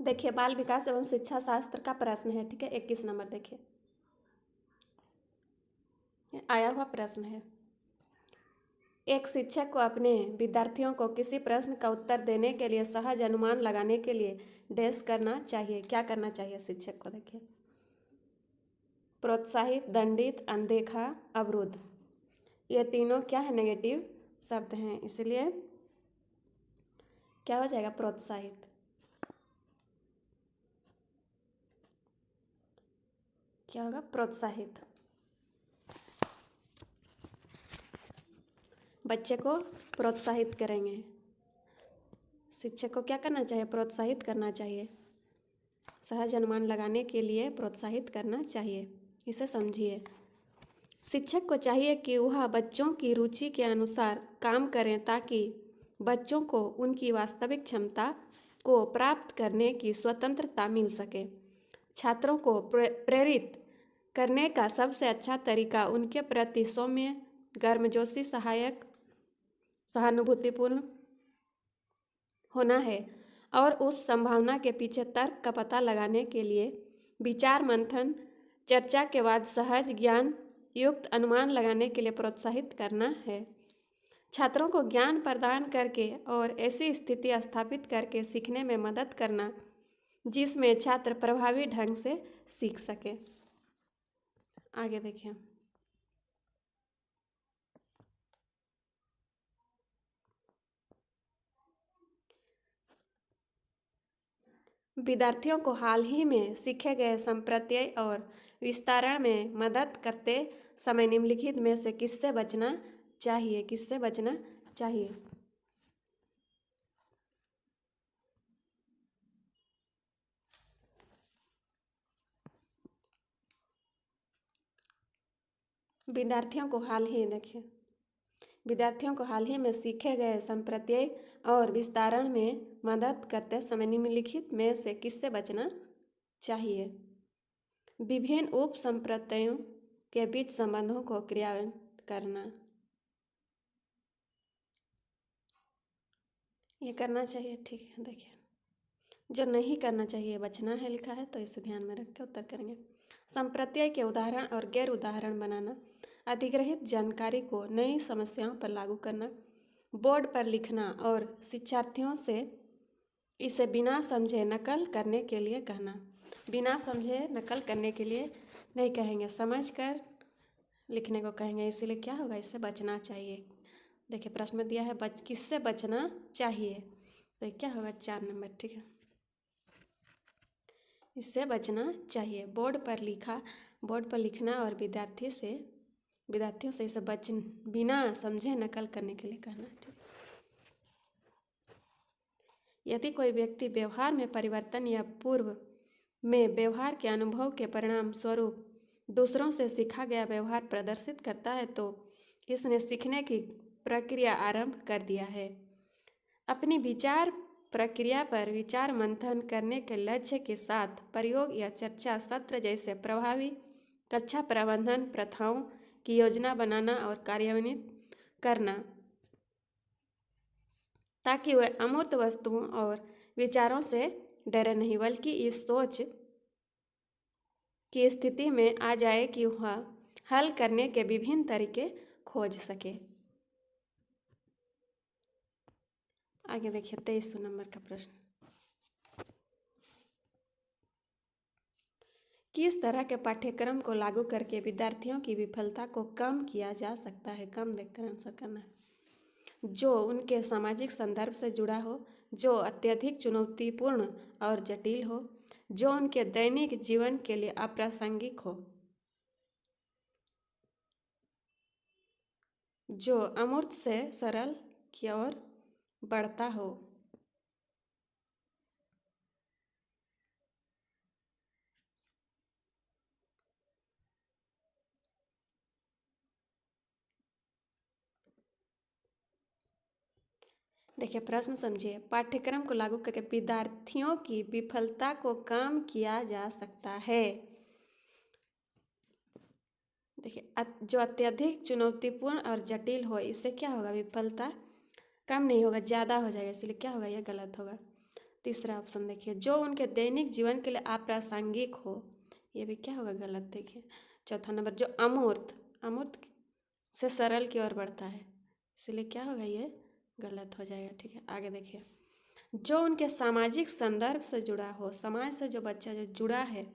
देखिए, बाल विकास एवं शिक्षा शास्त्र का प्रश्न है, ठीक है। 21 नंबर देखिए, आया हुआ प्रश्न है। एक शिक्षक को अपने विद्यार्थियों को किसी प्रश्न का उत्तर देने के लिए सहज अनुमान लगाने के लिए डैश करना चाहिए। क्या करना चाहिए शिक्षक को? देखिए, प्रोत्साहित, दंडित, अनदेखा, अवरुद्ध, ये तीनों क्या है? नेगेटिव शब्द हैं, इसलिए क्या हो जाएगा? प्रोत्साहित। क्या होगा? प्रोत्साहित। बच्चे को प्रोत्साहित करेंगे। शिक्षक को क्या करना चाहिए? प्रोत्साहित करना चाहिए। सहज अनुमान लगाने के लिए प्रोत्साहित करना चाहिए। इसे समझिए। शिक्षक को चाहिए कि वह बच्चों की रुचि के अनुसार काम करें ताकि बच्चों को उनकी वास्तविक क्षमता को प्राप्त करने की स्वतंत्रता मिल सके। छात्रों को प्रेरित करने का सबसे अच्छा तरीका उनके प्रति सौम्य, गर्मजोशी, सहायक, सहानुभूतिपूर्ण होना है और उस संभावना के पीछे तर्क का पता लगाने के लिए विचार मंथन, चर्चा के बाद सहज ज्ञान युक्त अनुमान लगाने के लिए प्रोत्साहित करना है। छात्रों को ज्ञान प्रदान करके और ऐसी स्थिति स्थापित करके सीखने में मदद करना जिसमें छात्र प्रभावी ढंग से सीख सके। आगे देखिए, विद्यार्थियों को हाल ही में सीखे गए संप्रत्यय और विस्तारण में मदद करते समय निम्नलिखित में से किससे बचना चाहिए? किससे बचना चाहिए? विद्यार्थियों को हाल ही देखिए, विद्यार्थियों को हाल ही में सीखे गए संप्रत्यय और विस्तारण में मदद करते समय निम्नलिखित में से किससे बचना चाहिए? विभिन्न उप संप्रत्ययों के बीच संबंधों को क्रियान्वित करना, ये करना चाहिए, ठीक है। देखिए, जो नहीं करना चाहिए, बचना है लिखा है, तो इसे ध्यान में रख के उत्तर करेंगे। संप्रत्यय के उदाहरण और गैर उदाहरण बनाना, अधिग्रहित जानकारी को नई समस्याओं पर लागू करना, बोर्ड पर लिखना और शिक्षार्थियों से इसे बिना समझे नकल करने के लिए कहना। बिना समझे नकल करने के लिए नहीं कहेंगे, समझ कर लिखने को कहेंगे, इसीलिए क्या होगा? इससे बचना चाहिए। देखिए, प्रश्न में दिया है किससे बचना चाहिए, तो क्या होगा? 4 नंबर, ठीक है। इससे बचना चाहिए। बोर्ड पर लिखना और विद्यार्थियों से इसे बिना समझे नकल करने के लिए कहना, ठीक। यदि कोई व्यक्ति व्यवहार में परिवर्तन या पूर्व में व्यवहार के अनुभव के परिणाम स्वरूप दूसरों से सीखा गया व्यवहार प्रदर्शित करता है तो इसने सीखने की प्रक्रिया आरंभ कर दिया है। अपनी विचार प्रक्रिया पर विचार मंथन करने के लक्ष्य के साथ प्रयोग या चर्चा सत्र जैसे प्रभावी कक्षा प्रबंधन प्रथाओं की योजना बनाना और कार्यान्वित करना ताकि वह अमूर्त वस्तुओं और विचारों से डरे नहीं, बल्कि इस सोच की स्थिति में आ जाए कि वह हल करने के विभिन्न तरीके खोज सके। आगे देखिए, 23 नंबर का प्रश्न, किस तरह के पाठ्यक्रम को लागू करके विद्यार्थियों की विफलता को कम किया जा सकता है? कम देखकर आंसर करना है। जो उनके सामाजिक संदर्भ से जुड़ा हो, जो अत्यधिक चुनौतीपूर्ण और जटिल हो, जो उनके दैनिक जीवन के लिए अप्रासंगिक हो, जो अमूर्त से सरल की ओर बढ़ता हो। देखिए, प्रश्न समझिए। पाठ्यक्रम को लागू करके विद्यार्थियों की विफलता को कम किया जा सकता है। देखिए, जो अत्यधिक चुनौतीपूर्ण और जटिल हो, इससे क्या होगा? विफलता कम नहीं होगा, ज़्यादा हो जाएगा, इसलिए क्या होगा? यह गलत होगा। तीसरा ऑप्शन देखिए, जो उनके दैनिक जीवन के लिए अप्रासंगिक हो, ये भी क्या होगा, गलत। देखिए चौथा नंबर, जो अमूर्त, अमूर्त से सरल की ओर बढ़ता है, इसलिए क्या होगा, ये गलत हो जाएगा। ठीक है, आगे देखिए, जो उनके सामाजिक संदर्भ से जुड़ा हो, समाज से जो बच्चा जो जुड़ा है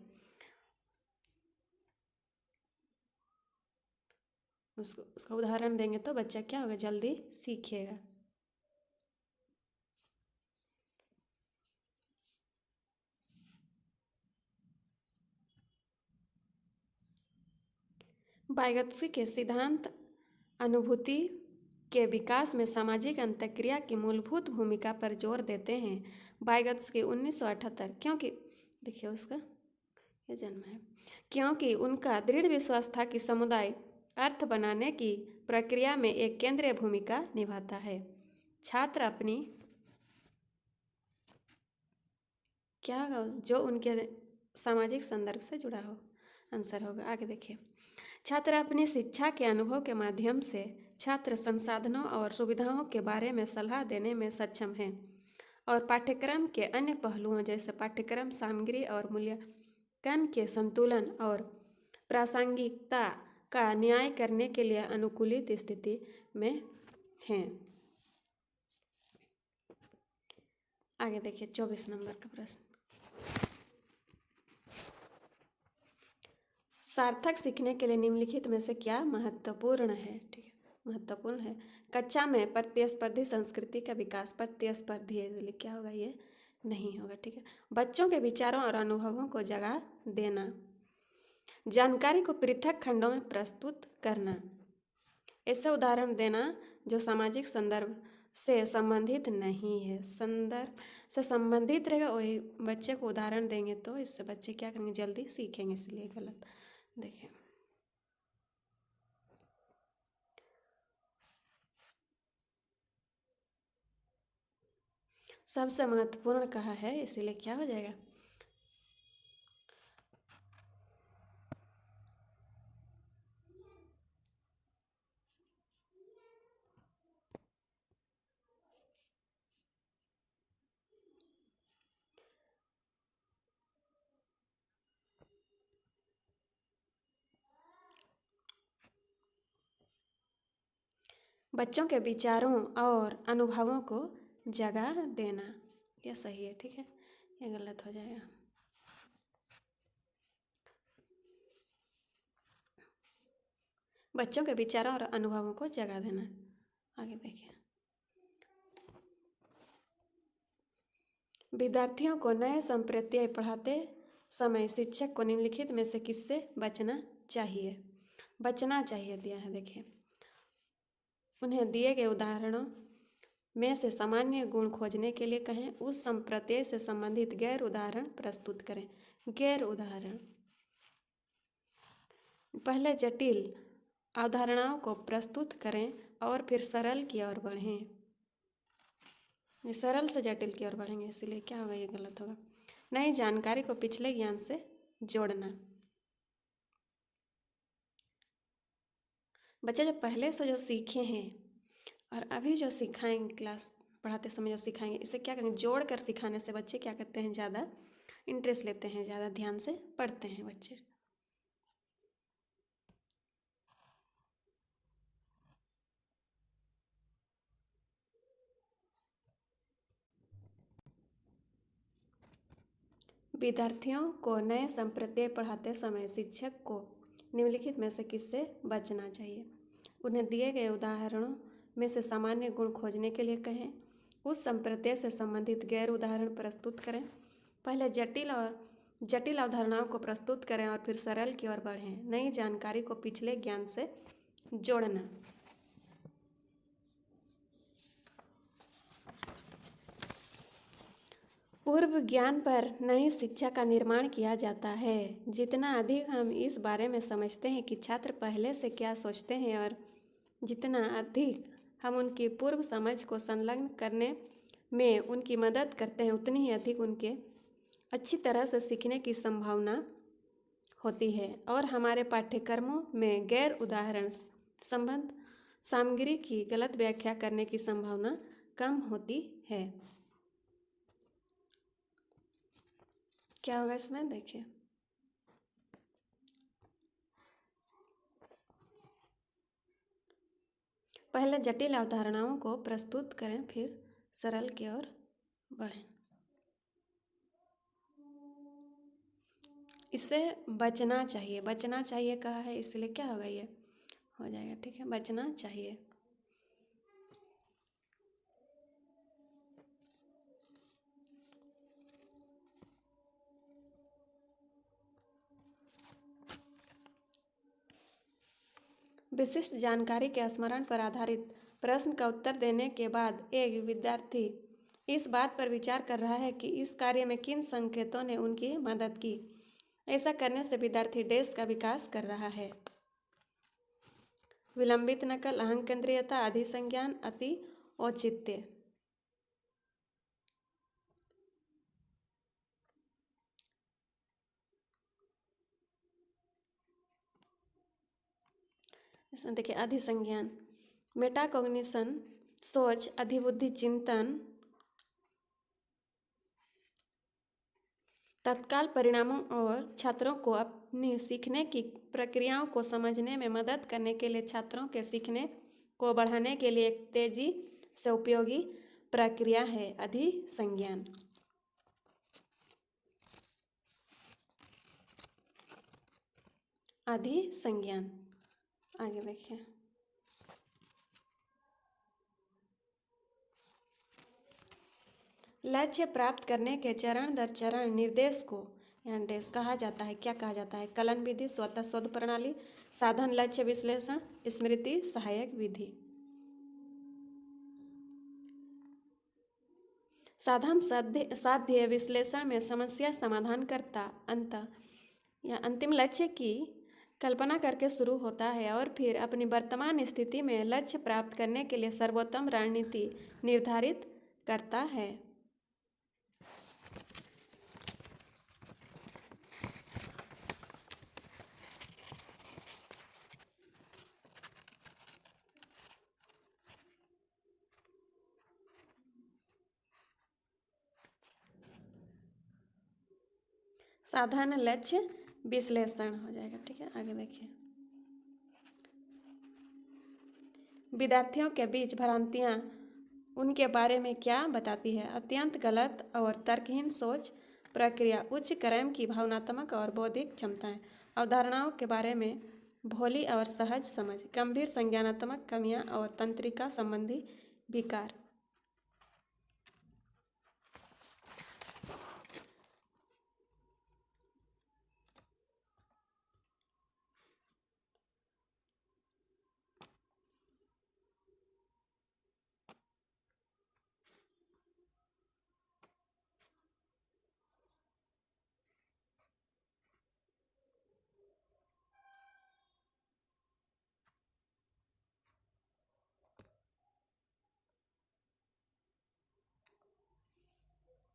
उसका उदाहरण देंगे तो बच्चा क्या होगा, जल्दी सीखेगा। वाइगत्स्की के सिद्धांत अनुभूति के विकास में सामाजिक अंतःक्रिया की मूलभूत भूमिका पर जोर देते हैं। वाइगत्स्की 1978, क्योंकि देखिए उसका ये जन्म है, क्योंकि उनका दृढ़ विश्वास था कि समुदाय अर्थ बनाने की प्रक्रिया में एक केंद्रीय भूमिका निभाता है। छात्र अपनी क्या होगा, जो उनके सामाजिक संदर्भ से जुड़ा हो, आंसर होगा। आगे देखिए, छात्र अपनी शिक्षा के अनुभव के माध्यम से छात्र संसाधनों और सुविधाओं के बारे में सलाह देने में सक्षम हैं और पाठ्यक्रम के अन्य पहलुओं जैसे पाठ्यक्रम सामग्री और मूल्यांकन के संतुलन और प्रासंगिकता का न्याय करने के लिए अनुकूलित स्थिति में हैं। आगे देखिए 24 नंबर का प्रश्न, सार्थक सीखने के लिए निम्नलिखित में से क्या महत्वपूर्ण है। ठीक है, महत्वपूर्ण है, कक्षा में प्रतिस्पर्धी संस्कृति का विकास, प्रतिस्पर्धी है इसलिए क्या होगा, ये नहीं होगा। ठीक है, बच्चों के विचारों और अनुभवों को जगह देना, जानकारी को पृथक खंडों में प्रस्तुत करना, ऐसे उदाहरण देना जो सामाजिक संदर्भ से संबंधित नहीं है। संदर्भ से संबंधित रहेगा वही बच्चे को उदाहरण देंगे तो इससे बच्चे क्या करेंगे, जल्दी सीखेंगे, इसलिए गलत। देखिए सबसे महत्वपूर्ण कहा है, इसीलिए क्या हो जाएगा, बच्चों के विचारों और अनुभवों को जगह देना, यह सही है। ठीक है, यह गलत हो जाएगा। बच्चों के विचारों और अनुभवों को जगह देना। आगे देखिए, विद्यार्थियों को नए संप्रत्यय पढ़ाते समय शिक्षक को निम्नलिखित में से किससे बचना चाहिए, बचना चाहिए दिया है। देखिए, उन्हें दिए गए उदाहरणों में से सामान्य गुण खोजने के लिए कहें, उस संप्रत्यय से संबंधित गैर उदाहरण प्रस्तुत करें। गैर उदाहरण, पहले जटिल अवधारणाओं को प्रस्तुत करें और फिर सरल की ओर बढ़ें। सरल से जटिल की ओर बढ़ेंगे, इसलिए क्या होगा, ये गलत होगा। नई जानकारी को पिछले ज्ञान से जोड़ना, बच्चे जो पहले से जो सीखे हैं और अभी जो सिखाएंगे, क्लास पढ़ाते समय जो सिखाएंगे, इसे क्या करेंगे, जोड़ कर सिखाने से बच्चे क्या करते हैं, ज़्यादा इंटरेस्ट लेते हैं, ज़्यादा ध्यान से पढ़ते हैं बच्चे। विद्यार्थियों को नए संप्रत्यय पढ़ाते समय शिक्षक को निम्नलिखित में से किससे बचना चाहिए, उन्हें दिए गए उदाहरणों में से सामान्य गुण खोजने के लिए कहें, उस संप्रत्यय से संबंधित गैर उदाहरण प्रस्तुत करें, पहले जटिल अवधारणाओं को प्रस्तुत करें और फिर सरल की ओर बढ़ें, नई जानकारी को पिछले ज्ञान से जोड़ना। पूर्व ज्ञान पर नई शिक्षा का निर्माण किया जाता है। जितना अधिक हम इस बारे में समझते हैं कि छात्र पहले से क्या सोचते हैं और जितना अधिक हम उनकी पूर्व समझ को संलग्न करने में उनकी मदद करते हैं, उतनी ही अधिक उनके अच्छी तरह से सीखने की संभावना होती है और हमारे पाठ्यक्रमों में गैर उदाहरण संबंध सामग्री की गलत व्याख्या करने की संभावना कम होती है। क्या होगा इसमें देखिए, पहले जटिल अवधारणाओं को प्रस्तुत करें, फिर सरल की ओर बढ़ें। इससे बचना चाहिए, बचना चाहिए कहा है, इसलिए क्या होगा, ये हो जाएगा। ठीक है, बचना चाहिए। विशिष्ट जानकारी के स्मरण पर आधारित प्रश्न का उत्तर देने के बाद एक विद्यार्थी इस बात पर विचार कर रहा है कि इस कार्य में किन संकेतों ने उनकी मदद की। ऐसा करने से विद्यार्थी देश का विकास कर रहा है। विलंबित नकल, अहंकेंद्रियता, अधिसंज्ञान, अति औचित्य। इसमें देखिए, अधिसंज्ञान, मेटाकॉग्निशन, सोच, अधिबुद्धि चिंतन, तत्काल परिणामों और छात्रों को अपनी सीखने की प्रक्रियाओं को समझने में मदद करने के लिए छात्रों के सीखने को बढ़ाने के लिए एक तेजी से उपयोगी प्रक्रिया है अधिसंज्ञान। अधिसंज्ञान, आगे देखिए, लक्ष्य प्राप्त करने के चरण दर चरण निर्देश को यहाँ डेस कहा जाता है। क्या कहा जाता है? कलन विधि, स्वतः शोध प्रणाली, साधन, लक्ष्य विश्लेषण, स्मृति सहायक विधि। साधन साध्य विश्लेषण में समस्या समाधान करता अंत या अंतिम लक्ष्य की कल्पना करके शुरू होता है और फिर अपनी वर्तमान स्थिति में लक्ष्य प्राप्त करने के लिए सर्वोत्तम रणनीति निर्धारित करता है। साधन लक्ष्य विश्लेषण हो जाएगा। ठीक है, आगे देखिए, विद्यार्थियों के बीच भ्रांतियां उनके बारे में क्या बताती है? अत्यंत गलत और तर्कहीन सोच प्रक्रिया, उच्च क्रम की भावनात्मक और बौद्धिक क्षमताएं, अवधारणाओं के बारे में भोली और सहज समझ, गंभीर संज्ञानात्मक कमियां और तंत्रिका संबंधी विकार।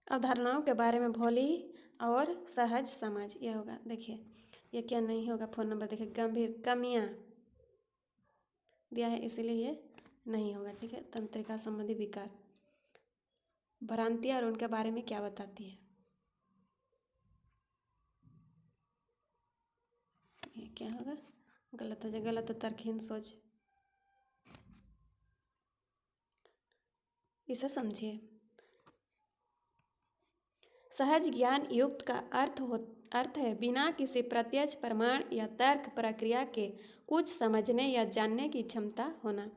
अवधारणाओं के बारे में भोली और सहज समझ, ये होगा। देखिए, ये क्या नहीं होगा, फोन नंबर देखिए, गंभीर कमियां दिया है इसीलिए ये नहीं होगा। ठीक है, तंत्रिका संबंधी विकार, भ्रांतियां और उनके बारे में क्या बताती है, ये क्या होगा, गलत हो जाएगा, गलत तर्कहीन सोच। इसे समझिए, सहज ज्ञान युक्त का अर्थ है बिना किसी प्रत्यक्ष प्रमाण या तर्क प्रक्रिया के कुछ समझने या जानने की क्षमता होना।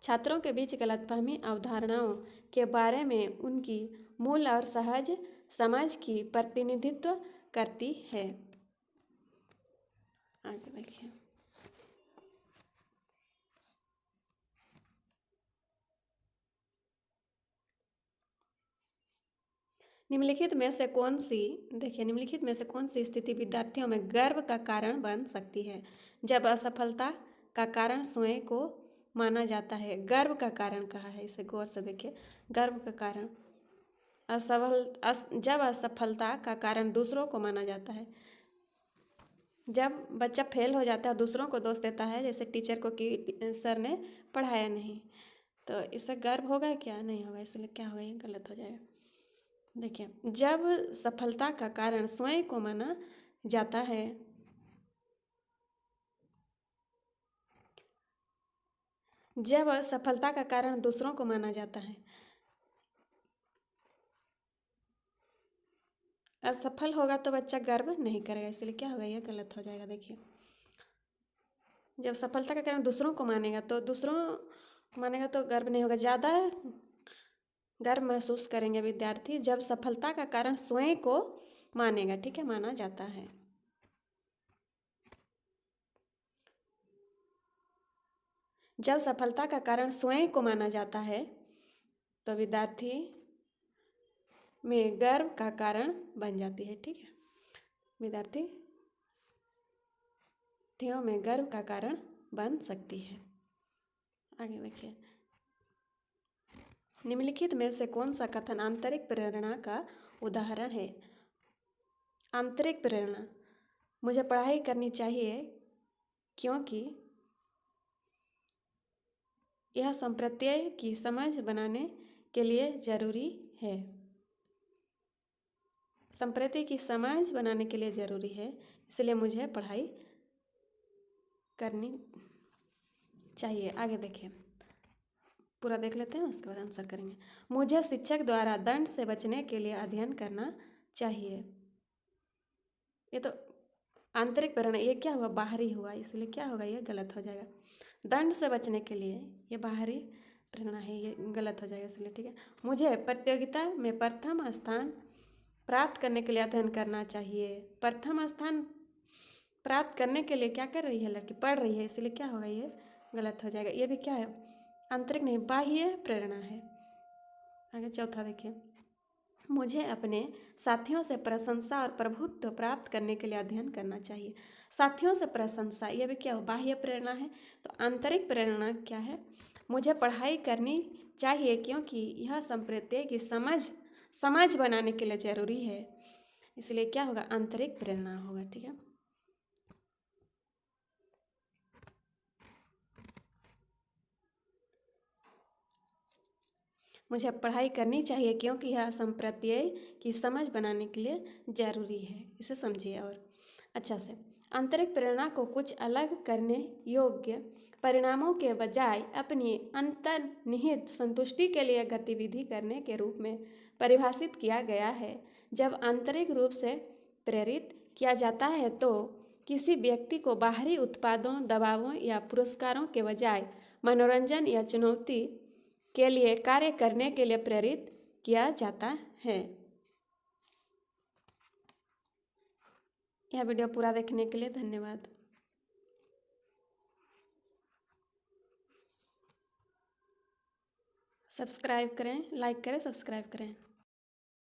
छात्रों के बीच गलतफहमी अवधारणाओं के बारे में उनकी मूल और सहज समझ की प्रतिनिधित्व करती है। आगे देखिए, निम्नलिखित में से कौन सी देखिए, निम्नलिखित में से कौन सी स्थिति विद्यार्थियों में गर्व का कारण बन सकती है? जब असफलता का कारण स्वयं को माना जाता है। गर्व का कारण कहा है, इसे गौर से देखिए, गर्व का कारण जब असफलता का कारण दूसरों को माना जाता है। जब बच्चा फेल हो जाता है दूसरों को दोष देता है, जैसे टीचर को कि सर ने पढ़ाया नहीं, तो इससे गर्व होगा क्या? नहीं होगा, इसलिए क्या होगा, ये गलत हो जाएगा। देखिए, जब सफलता का कारण स्वयं को माना जाता है, जब सफलता का कारण दूसरों को माना जाता है, असफल होगा तो बच्चा गर्व नहीं करेगा, इसलिए क्या होगा, यह गलत हो जाएगा। देखिए, जब सफलता का कारण दूसरों को मानेगा तो दूसरों को मानेगा तो गर्व नहीं होगा, ज़्यादा गर्व महसूस करेंगे विद्यार्थी जब सफलता का कारण स्वयं को मानेगा, ठीक है, माना जाता है। जब सफलता का कारण स्वयं को माना जाता है तो विद्यार्थी में गर्व का कारण बन जाती है, ठीक है, विद्यार्थियों में गर्व का कारण बन सकती है। आगे देखिए, निम्नलिखित में से कौन सा कथन आंतरिक प्रेरणा का उदाहरण है? आंतरिक प्रेरणा, मुझे पढ़ाई करनी चाहिए क्योंकि यह संप्रत्यय की समझ बनाने के लिए जरूरी है। संप्रत्यय की समझ बनाने के लिए जरूरी है, इसलिए मुझे पढ़ाई करनी चाहिए। आगे देखिए, पूरा देख लेते हैं, उसके बाद आंसर करेंगे। मुझे शिक्षक द्वारा दंड से बचने के लिए अध्ययन करना चाहिए। ये तो आंतरिक प्रेरणा, ये क्या हुआ, बाहरी हुआ, इसलिए क्या होगा, ये गलत हो जाएगा। दंड से बचने के लिए ये बाहरी प्रेरणा है, ये गलत हो जाएगा, इसलिए ठीक है। मुझे प्रतियोगिता में प्रथम स्थान प्राप्त करने के लिए अध्ययन करना चाहिए। प्रथम स्थान प्राप्त करने के लिए क्या कर रही है लड़की, पढ़ रही है, इसलिए क्या होगा, ये गलत हो जाएगा। ये भी क्या है, आंतरिक नहीं, बाह्य प्रेरणा है। आगे चौथा देखिए, मुझे अपने साथियों से प्रशंसा और प्रभुत्व प्राप्त करने के लिए अध्ययन करना चाहिए। साथियों से प्रशंसा, यह भी क्या हो, बाह्य प्रेरणा है। तो आंतरिक प्रेरणा क्या है, मुझे पढ़ाई करनी चाहिए क्योंकि यह संप्रत्यय की समझ बनाने के लिए जरूरी है, इसलिए क्या होगा, आंतरिक प्रेरणा होगा, ठीक है। मुझे पढ़ाई करनी चाहिए क्योंकि यह संप्रत्यय की समझ बनाने के लिए जरूरी है, इसे समझिए और अच्छा से। आंतरिक प्रेरणा को कुछ अलग करने योग्य परिणामों के बजाय अपनी अंतर्निहित संतुष्टि के लिए गतिविधि करने के रूप में परिभाषित किया गया है। जब आंतरिक रूप से प्रेरित किया जाता है तो किसी व्यक्ति को बाहरी उत्पादों, दबावों या पुरस्कारों के बजाय मनोरंजन या चुनौती के लिए कार्य करने के लिए प्रेरित किया जाता है। यह वीडियो पूरा देखने के लिए धन्यवाद। सब्सक्राइब करें, लाइक करें, सब्सक्राइब करें।